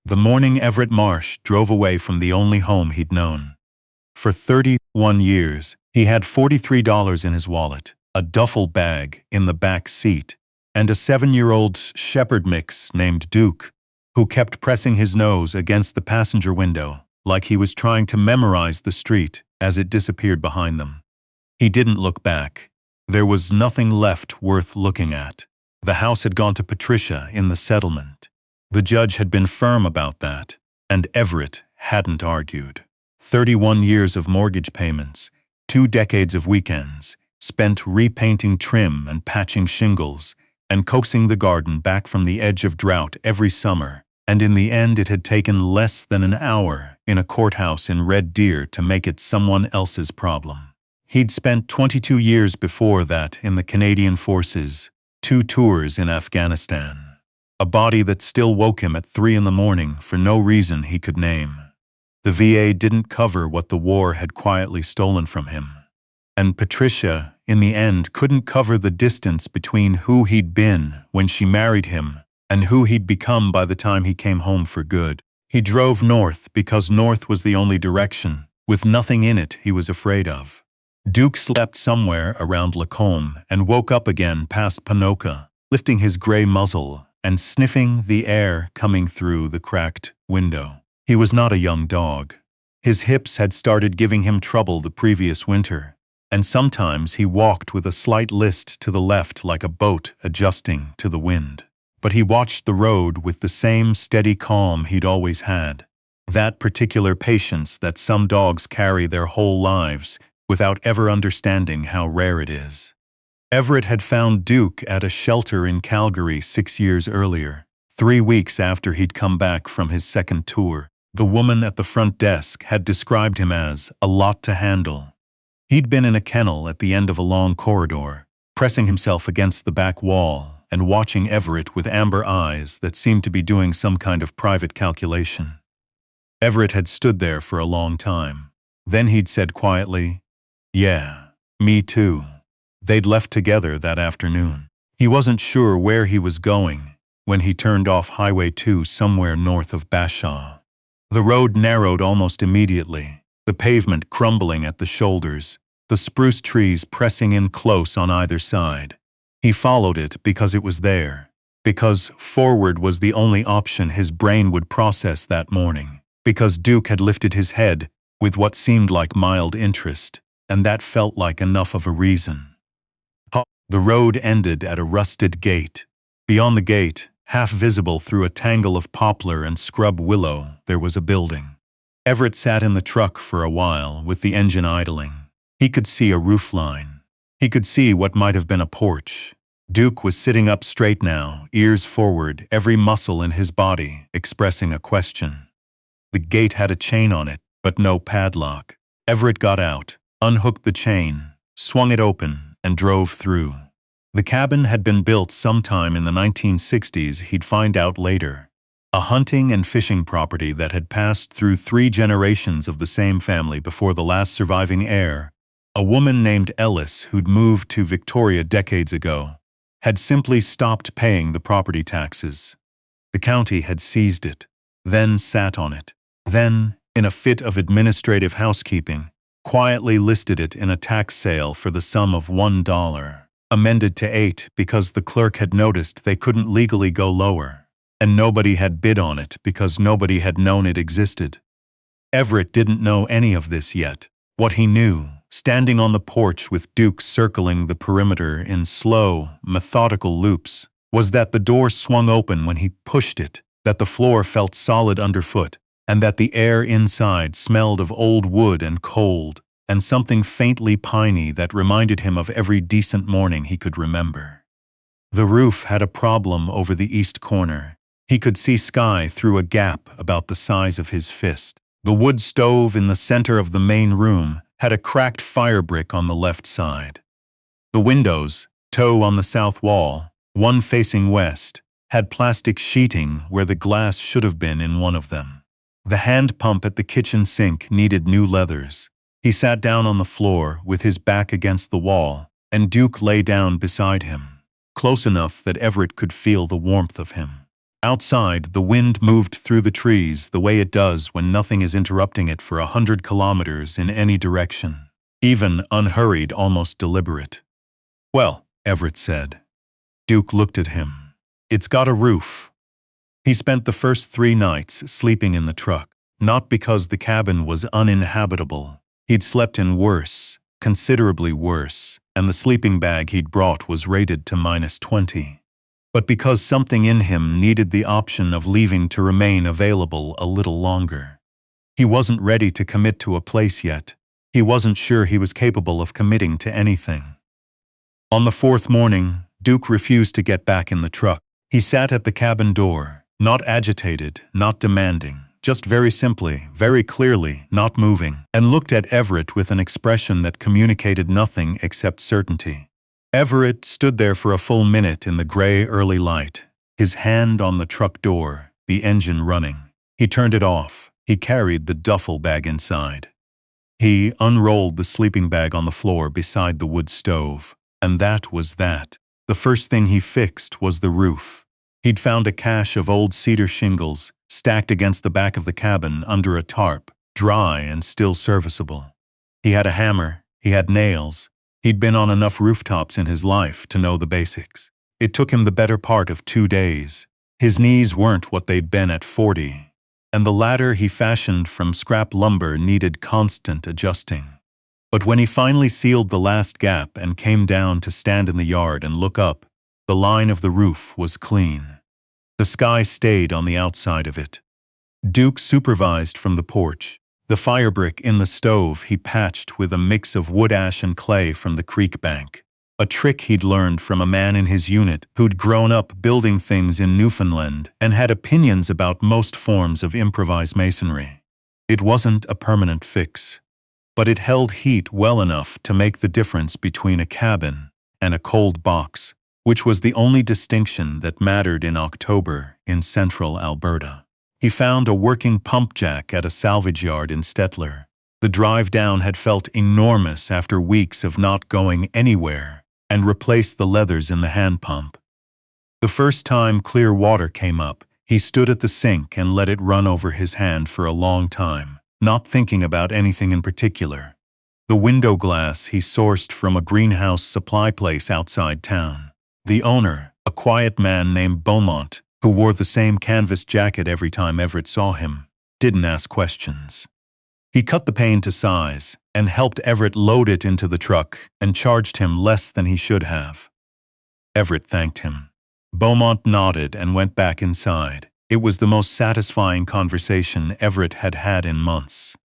The morning Everett Marsh drove away from the only home he'd known. For 31 years, he had $43 in his wallet, a duffel bag in the back seat, and a 7-year-old shepherd mix named Duke, who kept pressing his nose against the passenger window like he was trying to memorize the street as it disappeared behind them. He didn't look back. There was nothing left worth looking at. The house had gone to Patricia in the settlement. The judge had been firm about that, and Everett hadn't argued. 31 years of mortgage payments, 2 decades of weekends, spent repainting trim and patching shingles, and coaxing the garden back from the edge of drought every summer, and in the end it had taken less than an hour in a courthouse in Red Deer to make it someone else's problem. He'd spent 22 years before that in the Canadian Forces, 2 tours in Afghanistan. A body that still woke him at 3 in the morning for no reason he could name. The VA didn't cover what the war had quietly stolen from him. And Patricia, in the end, couldn't cover the distance between who he'd been when she married him and who he'd become by the time he came home for good. He drove north because north was the only direction, with nothing in it he was afraid of. Duke slept somewhere around Lacombe and woke up again past Ponoka, lifting his gray muzzle and sniffing the air coming through the cracked window. He was not a young dog. His hips had started giving him trouble the previous winter, and sometimes he walked with a slight list to the left like a boat adjusting to the wind. But he watched the road with the same steady calm he'd always had, that particular patience that some dogs carry their whole lives without ever understanding how rare it is. Everett had found Duke at a shelter in Calgary 6 years earlier, 3 weeks after he'd come back from his second tour. The woman at the front desk had described him as a lot to handle. He'd been in a kennel at the end of a long corridor, pressing himself against the back wall and watching Everett with amber eyes that seemed to be doing some kind of private calculation. Everett had stood there for a long time. Then he'd said quietly, "Yeah, me too." They'd left together that afternoon. He wasn't sure where he was going when he turned off Highway 2 somewhere north of Bashaw. The road narrowed almost immediately, the pavement crumbling at the shoulders, the spruce trees pressing in close on either side. He followed it because it was there, because forward was the only option his brain would process that morning, because Duke had lifted his head with what seemed like mild interest, and that felt like enough of a reason. The road ended at a rusted gate. Beyond the gate, half visible through a tangle of poplar and scrub willow, there was a building. Everett sat in the truck for a while with the engine idling. He could see a roofline. He could see what might have been a porch. Duke was sitting up straight now, ears forward, every muscle in his body expressing a question. The gate had a chain on it, but no padlock. Everett got out, unhooked the chain, swung it open, and drove through. The cabin had been built sometime in the 1960s, he'd find out later. A hunting and fishing property that had passed through 3 generations of the same family before the last surviving heir, a woman named Ellis who'd moved to Victoria decades ago, had simply stopped paying the property taxes. The county had seized it, then sat on it, then, in a fit of administrative housekeeping, quietly listed it in a tax sale for the sum of $1, amended to $8 because the clerk had noticed they couldn't legally go lower, and nobody had bid on it because nobody had known it existed. Everett didn't know any of this yet. What he knew, standing on the porch with Duke circling the perimeter in slow, methodical loops, was that the door swung open when he pushed it, that the floor felt solid underfoot, and that the air inside smelled of old wood and cold, and something faintly piney that reminded him of every decent morning he could remember. The roof had a problem over the east corner. He could see sky through a gap about the size of his fist. The wood stove in the center of the main room had a cracked fire brick on the left side. The windows, toe on the south wall, one facing west, had plastic sheeting where the glass should have been in one of them. The hand pump at the kitchen sink needed new leathers. He sat down on the floor with his back against the wall, and Duke lay down beside him, close enough that Everett could feel the warmth of him. Outside, the wind moved through the trees the way it does when nothing is interrupting it for 100 kilometers in any direction. Even unhurried, almost deliberate. "Well," Everett said. Duke looked at him. "It's got a roof." He spent the first 3 nights sleeping in the truck, not because the cabin was uninhabitable. He'd slept in worse, considerably worse, and the sleeping bag he'd brought was rated to -20. But because something in him needed the option of leaving to remain available a little longer. He wasn't ready to commit to a place yet. He wasn't sure he was capable of committing to anything. On the 4th morning, Duke refused to get back in the truck. He sat at the cabin door, not agitated, not demanding, just very simply, very clearly, not moving, and looked at Everett with an expression that communicated nothing except certainty. Everett stood there for a full minute in the gray early light, his hand on the truck door, the engine running. He turned it off. He carried the duffel bag inside. He unrolled the sleeping bag on the floor beside the wood stove. And that was that. The first thing he fixed was the roof. He'd found a cache of old cedar shingles stacked against the back of the cabin under a tarp, dry and still serviceable. He had a hammer. He had nails. He'd been on enough rooftops in his life to know the basics. It took him the better part of 2 days. His knees weren't what they'd been at 40. And the ladder he fashioned from scrap lumber needed constant adjusting. But when he finally sealed the last gap and came down to stand in the yard and look up, the line of the roof was clean. The sky stayed on the outside of it. Duke supervised from the porch. The fire brick in the stove he patched with a mix of wood ash and clay from the creek bank. A trick he'd learned from a man in his unit who'd grown up building things in Newfoundland and had opinions about most forms of improvised masonry. It wasn't a permanent fix, but it held heat well enough to make the difference between a cabin and a cold box, which was the only distinction that mattered in October in central Alberta. He found a working pump jack at a salvage yard in Stettler. The drive down had felt enormous after weeks of not going anywhere, and replaced the leathers in the hand pump. The first time clear water came up, he stood at the sink and let it run over his hand for a long time, not thinking about anything in particular. The window glass he sourced from a greenhouse supply place outside town. The owner, a quiet man named Beaumont, who wore the same canvas jacket every time Everett saw him, didn't ask questions. He cut the pane to size and helped Everett load it into the truck and charged him less than he should have. Everett thanked him. Beaumont nodded and went back inside. It was the most satisfying conversation Everett had had in months.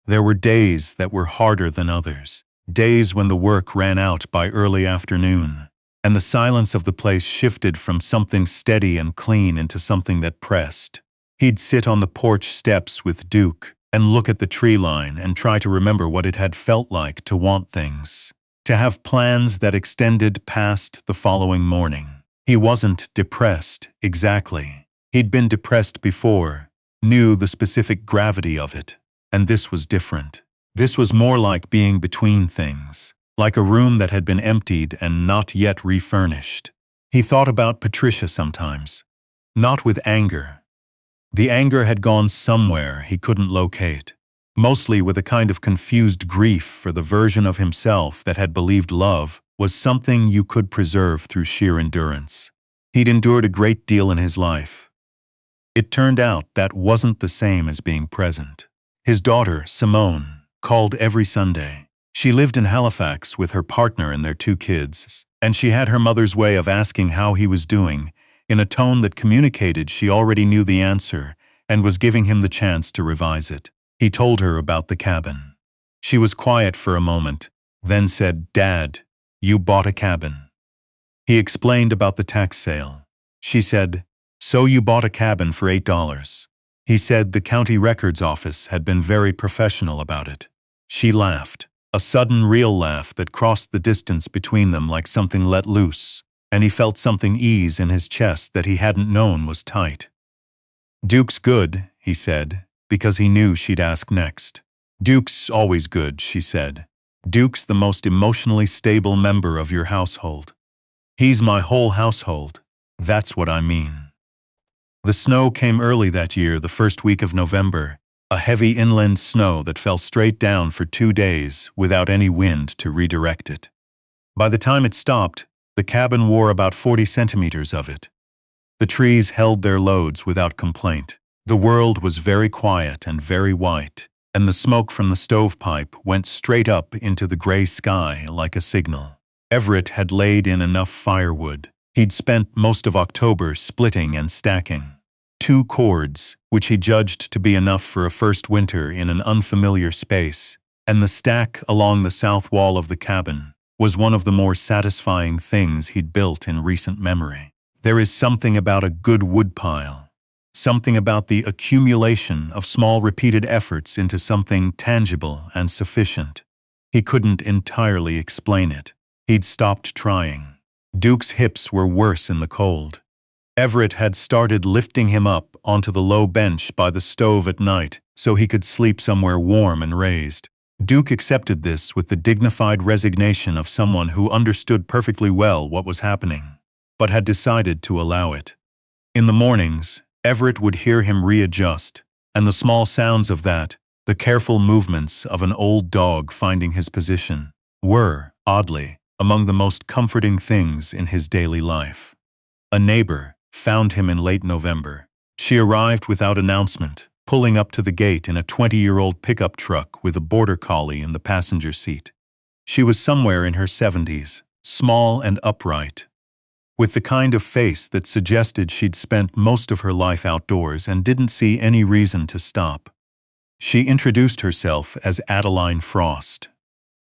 There were days that were harder than others, days when the work ran out by early afternoon, and the silence of the place shifted from something steady and clean into something that pressed. He'd sit on the porch steps with Duke and look at the tree line and try to remember what it had felt like to want things, to have plans that extended past the following morning. He wasn't depressed, exactly. He'd been depressed before, knew the specific gravity of it, and this was different. This was more like being between things, like a room that had been emptied and not yet refurnished. He thought about Patricia sometimes, not with anger. The anger had gone somewhere he couldn't locate, mostly with a kind of confused grief for the version of himself that had believed love was something you could preserve through sheer endurance. He'd endured a great deal in his life. It turned out that wasn't the same as being present. His daughter, Simone, called every Sunday. She lived in Halifax with her partner and their 2 kids, and she had her mother's way of asking how he was doing, in a tone that communicated she already knew the answer and was giving him the chance to revise it. He told her about the cabin. She was quiet for a moment, then said, "Dad, you bought a cabin." He explained about the tax sale. She said, "So you bought a cabin for $8. He said the county records office had been very professional about it. She laughed, a sudden real laugh that crossed the distance between them like something let loose, and he felt something ease in his chest that he hadn't known was tight. "Duke's good," he said, because he knew she'd ask next. "Duke's always good," she said. "Duke's the most emotionally stable member of your household." "He's my whole household. That's what I mean." The snow came early that year, the first week of November, a heavy inland snow that fell straight down for 2 days without any wind to redirect it. By the time it stopped, the cabin wore about 40 centimeters of it. The trees held their loads without complaint. The world was very quiet and very white, and the smoke from the stovepipe went straight up into the gray sky like a signal. Everett had laid in enough firewood. He'd spent most of October splitting and stacking 2 cords, which he judged to be enough for a first winter in an unfamiliar space, and the stack along the south wall of the cabin was one of the more satisfying things he'd built in recent memory. There is something about a good woodpile, something about the accumulation of small repeated efforts into something tangible and sufficient. He couldn't entirely explain it. He'd stopped trying. Duke's hips were worse in the cold. Everett had started lifting him up onto the low bench by the stove at night so he could sleep somewhere warm and raised. Duke accepted this with the dignified resignation of someone who understood perfectly well what was happening, but had decided to allow it. In the mornings, Everett would hear him readjust, and the small sounds of that, the careful movements of an old dog finding his position, were, oddly, among the most comforting things in his daily life. A neighbor found him in late November. She arrived without announcement, pulling up to the gate in a 20-year-old pickup truck with a border collie in the passenger seat. She was somewhere in her 70s, small and upright, with the kind of face that suggested she'd spent most of her life outdoors and didn't see any reason to stop. She introduced herself as Adeline Frost.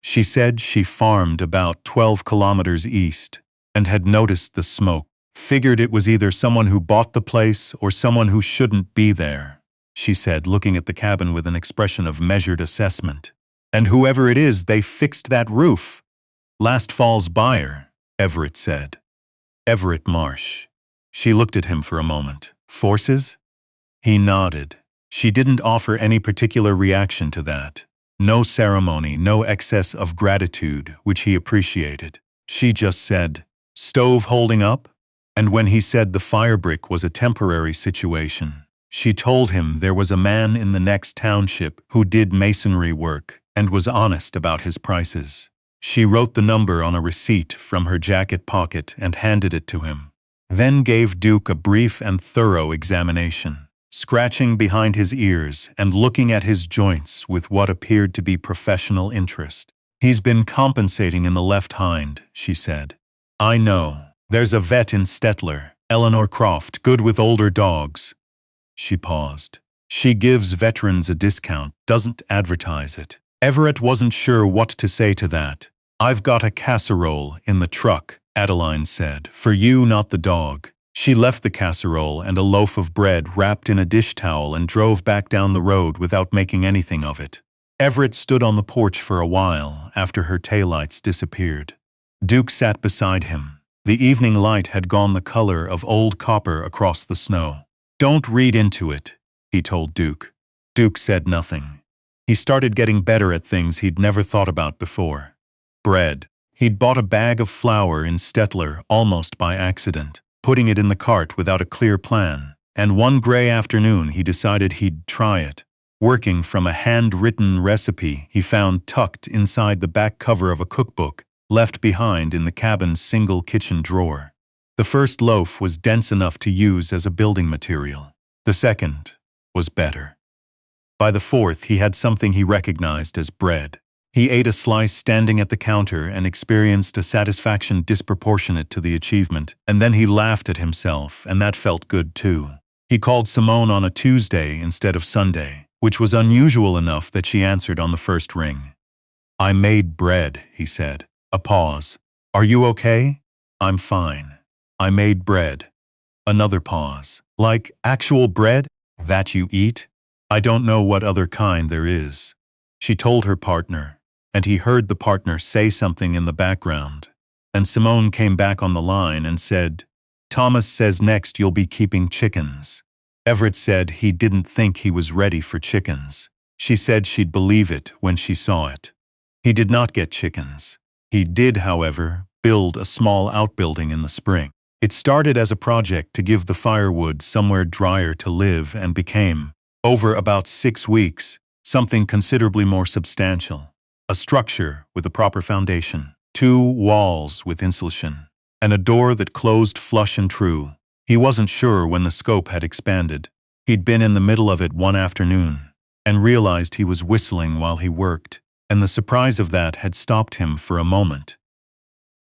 She said she farmed about 12 kilometers east and had noticed the smoke. Figured it was either someone who bought the place or someone who shouldn't be there, she said, looking at the cabin with an expression of measured assessment. And whoever it is, they fixed that roof. Last fall's buyer, Everett said. Everett Marsh. She looked at him for a moment. Forces? He nodded. She didn't offer any particular reaction to that. No ceremony, no excess of gratitude, which he appreciated. She just said, "Stove holding up?" And when he said the fire brick was a temporary situation, she told him there was a man in the next township who did masonry work and was honest about his prices. She wrote the number on a receipt from her jacket pocket and handed it to him, then gave Duke a brief and thorough examination, scratching behind his ears and looking at his joints with what appeared to be professional interest. "He's been compensating in the left hind," she said. "I know. There's a vet in Stettler, Eleanor Croft, good with older dogs." She paused. "She gives veterans a discount, doesn't advertise it." Everett wasn't sure what to say to that. "I've got a casserole in the truck," Adeline said. "For you, not the dog." She left the casserole and a loaf of bread wrapped in a dish towel and drove back down the road without making anything of it. Everett stood on the porch for a while after her taillights disappeared. Duke sat beside him. The evening light had gone the color of old copper across the snow. "Don't read into it," he told Duke. Duke said nothing. He started getting better at things he'd never thought about before. Bread. He'd bought a bag of flour in Stettler almost by accident, putting it in the cart without a clear plan, and one gray afternoon he decided he'd try it, working from a handwritten recipe he found tucked inside the back cover of a cookbook left behind in the cabin's single kitchen drawer. The first loaf was dense enough to use as a building material. The second was better. By the fourth, he had something he recognized as bread. He ate a slice standing at the counter and experienced a satisfaction disproportionate to the achievement, and then he laughed at himself, and that felt good too. He called Simone on a Tuesday instead of Sunday, which was unusual enough that she answered on the first ring. "I made bread," he said. A pause. "Are you okay?" "I'm fine. I made bread." Another pause. "Like actual bread? That you eat?" "I don't know what other kind there is." She told her partner, and he heard the partner say something in the background. And Simone came back on the line and said, "Thomas says next you'll be keeping chickens." Everett said he didn't think he was ready for chickens. She said she'd believe it when she saw it. He did not get chickens. He did, however, build a small outbuilding in the spring. It started as a project to give the firewood somewhere drier to live and became, over about 6 weeks, something considerably more substantial. A structure with a proper foundation, 2 walls with insulation, and a door that closed flush and true. He wasn't sure when the scope had expanded. He'd been in the middle of it one afternoon and realized he was whistling while he worked, and the surprise of that had stopped him for a moment.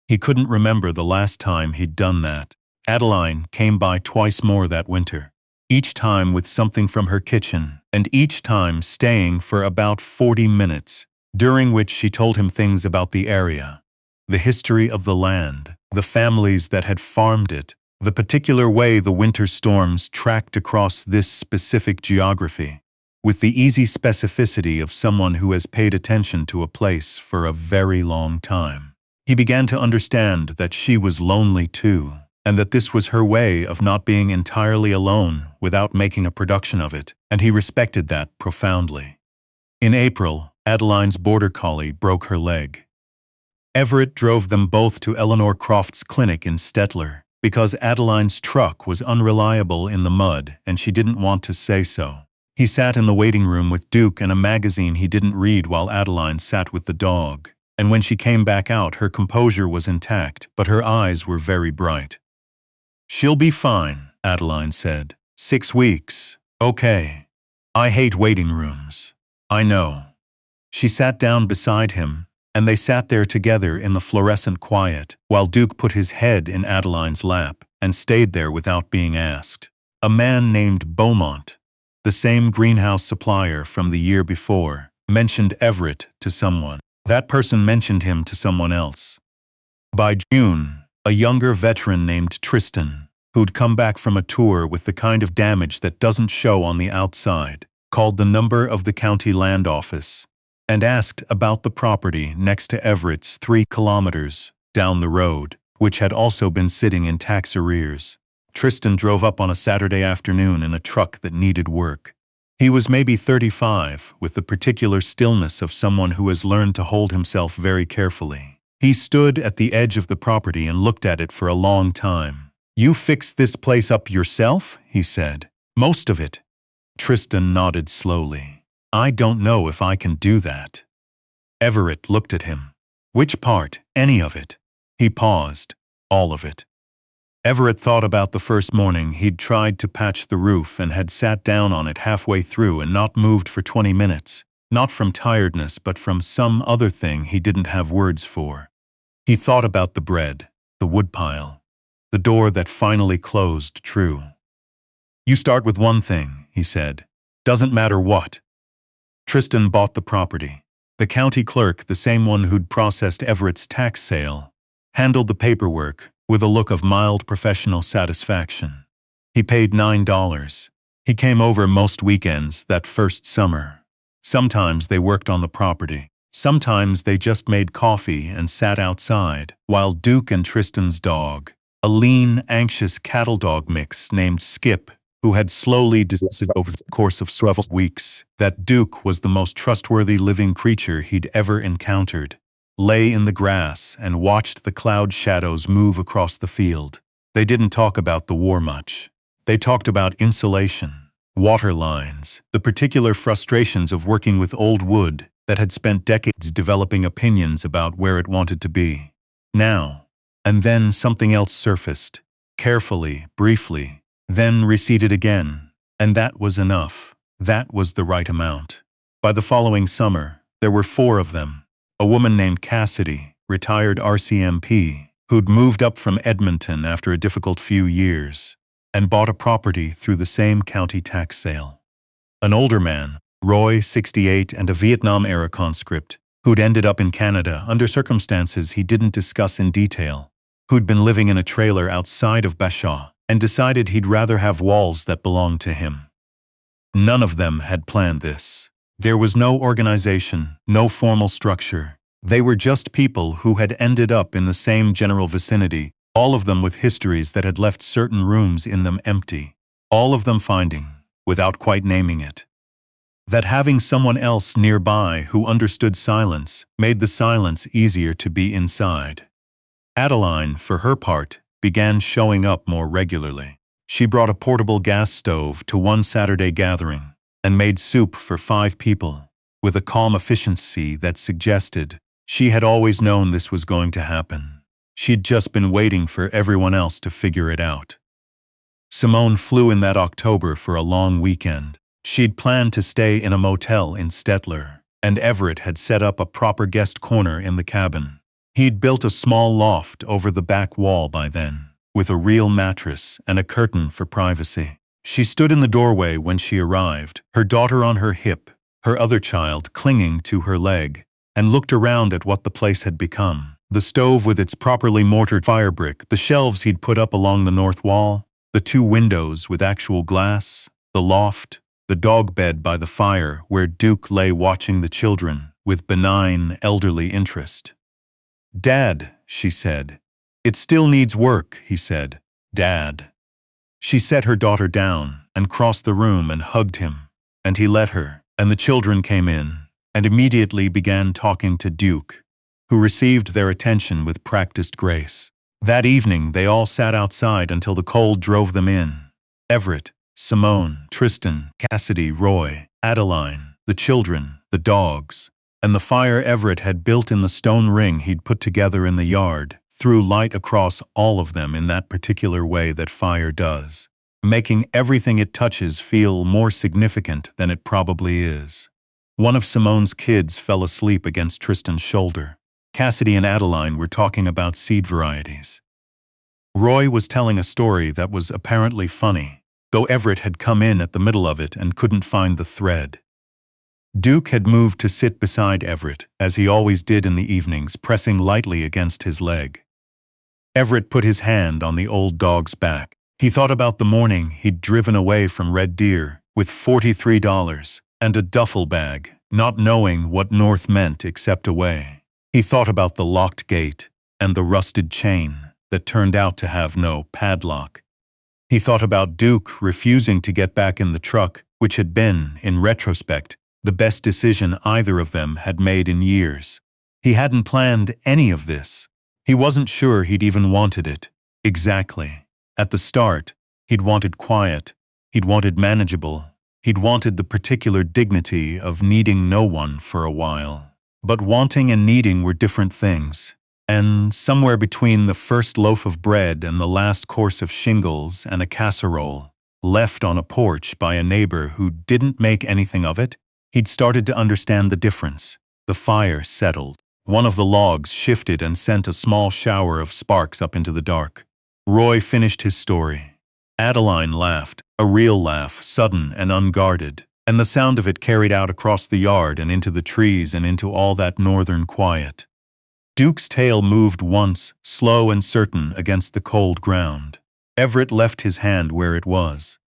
He couldn't remember the last time he'd done that. Adeline came by twice more that winter, each time with something from her kitchen, and each time staying for about 40 minutes, during which she told him things about the area, the history of the land, the families that had farmed it, the particular way the winter storms tracked across this specific geography, with the easy specificity of someone who has paid attention to a place for a very long time. He began to understand that she was lonely too, and that this was her way of not being entirely alone without making a production of it, and he respected that profoundly. In April, Adeline's border collie broke her leg. Everett drove them both to Eleanor Croft's clinic in Stettler, because Adeline's truck was unreliable in the mud and she didn't want to say so. He sat in the waiting room with Duke and a magazine he didn't read while Adeline sat with the dog, and when she came back out her composure was intact, but her eyes were very bright. "She'll be fine," Adeline said. 6 weeks. Okay. I hate waiting rooms. I know. She sat down beside him, and they sat there together in the fluorescent quiet, while Duke put his head in Adeline's lap and stayed there without being asked. A man named Beaumont, the same greenhouse supplier from the year before, mentioned Everett to someone. That person mentioned him to someone else. By June, a younger veteran named Tristan, who'd come back from a tour with the kind of damage that doesn't show on the outside, called the number of the county land office and asked about the property next to Everett's 3 kilometers down the road, which had also been sitting in tax arrears. Tristan drove up on a Saturday afternoon in a truck that needed work. He was maybe 35, with the particular stillness of someone who has learned to hold himself very carefully. He stood at the edge of the property and looked at it for a long time. "You fixed this place up yourself?" he said. "Most of it." Tristan nodded slowly. "I don't know if I can do that." Everett looked at him. "Which part? Any of it?" He paused. "All of it." Everett thought about the first morning he'd tried to patch the roof and had sat down on it halfway through and not moved for 20 minutes, not from tiredness but from some other thing he didn't have words for. He thought about the bread, the woodpile, the door that finally closed true. "You start with one thing," he said. "Doesn't matter what." Tristan bought the property. The county clerk, the same one who'd processed Everett's tax sale, handled the paperwork with a look of mild professional satisfaction. He paid $9. He came over most weekends that first summer. Sometimes they worked on the property. Sometimes they just made coffee and sat outside, while Duke and Tristan's dog, a lean, anxious cattle dog mix named Skip, who had slowly decided over the course of several weeks that Duke was the most trustworthy living creature he'd ever encountered, lay in the grass and watched the cloud shadows move across the field. They didn't talk about the war much. They talked about insulation, water lines, the particular frustrations of working with old wood that had spent decades developing opinions about where it wanted to be. Now and then something else surfaced, carefully, briefly, then receded again, and that was enough. That was the right amount. By the following summer, there were 4 of them. A woman named Cassidy, retired RCMP, who'd moved up from Edmonton after a difficult few years, and bought a property through the same county tax sale. An older man, Roy, 68, and a Vietnam-era conscript, who'd ended up in Canada under circumstances he didn't discuss in detail, who'd been living in a trailer outside of Bashaw, and decided he'd rather have walls that belonged to him. None of them had planned this. There was no organization, no formal structure. They were just people who had ended up in the same general vicinity, all of them with histories that had left certain rooms in them empty, all of them finding, without quite naming it, that having someone else nearby who understood silence made the silence easier to be inside. Adeline, for her part, began showing up more regularly. She brought a portable gas stove to one Saturday gathering and made soup for 5 people, with a calm efficiency that suggested she had always known this was going to happen. She'd just been waiting for everyone else to figure it out. Simone flew in that October for a long weekend. She'd planned to stay in a motel in Stettler, and Everett had set up a proper guest corner in the cabin. He'd built a small loft over the back wall by then, with a real mattress and a curtain for privacy. She stood in the doorway when she arrived, her daughter on her hip, her other child clinging to her leg, and looked around at what the place had become. The stove with its properly mortared fire brick, the shelves he'd put up along the north wall, the 2 windows with actual glass, the loft, the dog bed by the fire where Duke lay watching the children with benign, elderly interest. "Dad," she said. "It still needs work," he said. "Dad." She set her daughter down and crossed the room and hugged him, and he let her, and the children came in and immediately began talking to Duke, who received their attention with practiced grace. That evening they all sat outside until the cold drove them in. Everett, Simone, Tristan, Cassidy, Roy, Adeline, the children, the dogs, and the fire Everett had built in the stone ring he'd put together in the yard threw light across all of them in that particular way that fire does, making everything it touches feel more significant than it probably is. One of Simone's kids fell asleep against Tristan's shoulder. Cassidy and Adeline were talking about seed varieties. Roy was telling a story that was apparently funny, though Everett had come in at the middle of it and couldn't find the thread. Duke had moved to sit beside Everett, as he always did in the evenings, pressing lightly against his leg. Everett put his hand on the old dog's back. He thought about the morning he'd driven away from Red Deer with $43 and a duffel bag, not knowing what north meant except away. He thought about the locked gate and the rusted chain that turned out to have no padlock. He thought about Duke refusing to get back in the truck, which had been, in retrospect, the best decision either of them had made in years. He hadn't planned any of this. He wasn't sure he'd even wanted it. Exactly. At the start, he'd wanted quiet. He'd wanted manageable. He'd wanted the particular dignity of needing no one for a while. But wanting and needing were different things. And somewhere between the first loaf of bread and the last course of shingles and a casserole, left on a porch by a neighbor who didn't make anything of it, he'd started to understand the difference. The fire settled. One of the logs shifted and sent a small shower of sparks up into the dark. Roy finished his story. Adeline laughed, a real laugh, sudden and unguarded, and the sound of it carried out across the yard and into the trees and into all that northern quiet. Duke's tail moved once, slow and certain, against the cold ground. Everett left his hand where it was.